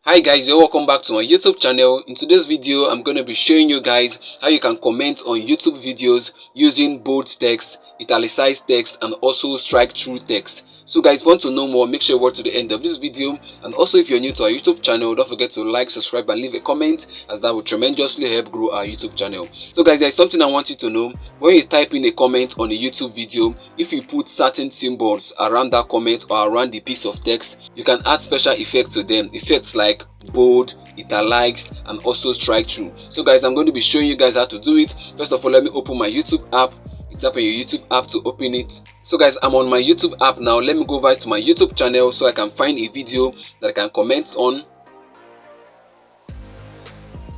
Hi guys, you're welcome back to my YouTube channel. In today's video, I'm going to be showing you guys how you can comment on YouTube videos using bold text, italicized text, and also strike-through text. So guys, if you want to know more, make sure you watch to the end of this video. And also, if you're new to our YouTube channel, don't forget to like, subscribe, and leave a comment, as that will tremendously help grow our YouTube channel. So guys, there's something I want you to know. When you type in a comment on a YouTube video, if you put certain symbols around that comment or around the piece of text, you can add special effects to them. Effects like bold, italics, and also strike through. So guys, I'm going to be showing you guys how to do it. First of all, let me open my YouTube app. You tap on your YouTube app to open it. So guys, I'm on my YouTube app now. Let me go over to my YouTube channel so I can find a video that I can comment on.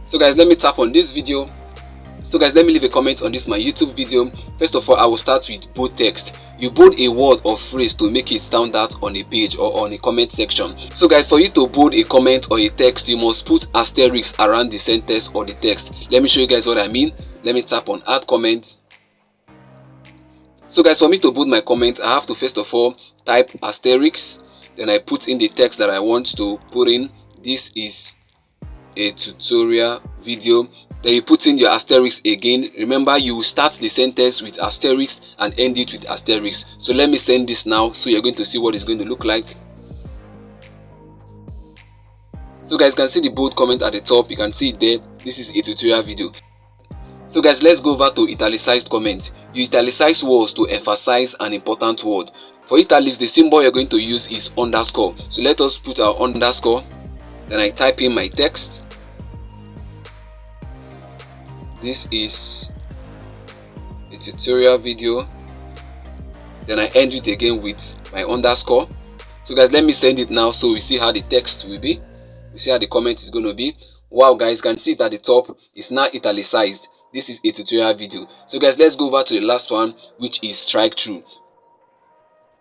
So guys, let me tap on this video. So guys, let me leave a comment on this my YouTube video. First of all, I will start with bold text. You bold a word or phrase to make it stand out on a page or on a comment section. So guys, for you to bold a comment or a text, you must put asterisks around the sentence or the text. Let me show you guys what I mean. Let me tap on add comment. So guys, for me to bold my comment, I have to first of all type asterisks. Then I put in the text that I want to put in. This is a tutorial video. Then you put in your asterisks again. Remember, you start the sentence with asterisks and end it with asterisks. So let me send this now, so you're going to see what it's going to look like. So guys, you can see the bold comment at the top. You can see it there. This is a tutorial video. So guys, let's go over to italicized comment. You italicize words to emphasize an important word. For italics, the symbol you're going to use is underscore. So let us put our underscore. Then I type in my text. This is a tutorial video. Then I end it again with my underscore. So guys, let me send it now so we see how the text will be. We see how the comment is going to be. Wow guys, you can see it at the top. It's now italicized. This is a tutorial video. So guys, let's go over to the last one, which is strike through.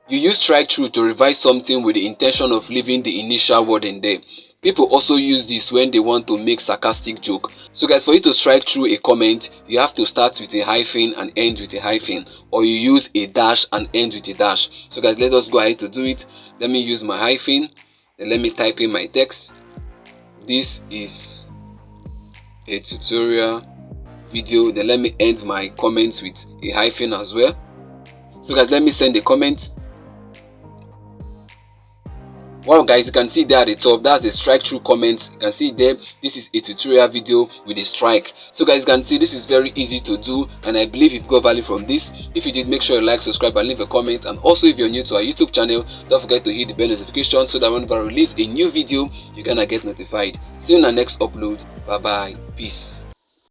You use strike through to revise something with the intention of leaving the initial word in there. People also use this when they want to make sarcastic joke. So guys, for you to strike through a comment, you have to start with a hyphen and end with a hyphen, or you use a dash and end with a dash. So guys, let us go ahead to do it. Let me use my hyphen, then let me type in my text. This is a tutorial video. Then let me end my comments with a hyphen as well. So guys, let me send a comment. Wow guys, you can see there at the top, that's the strike through comments. You can see there, this is a tutorial video with a strike. So guys, you can see this is very easy to do, and I believe you've got value from this. If you did, make sure you like, subscribe, and leave a comment. And also, if you're new to our YouTube channel, don't forget to hit the bell notification so that whenever I release a new video, you're gonna get notified. See you in our next upload. Bye bye, peace.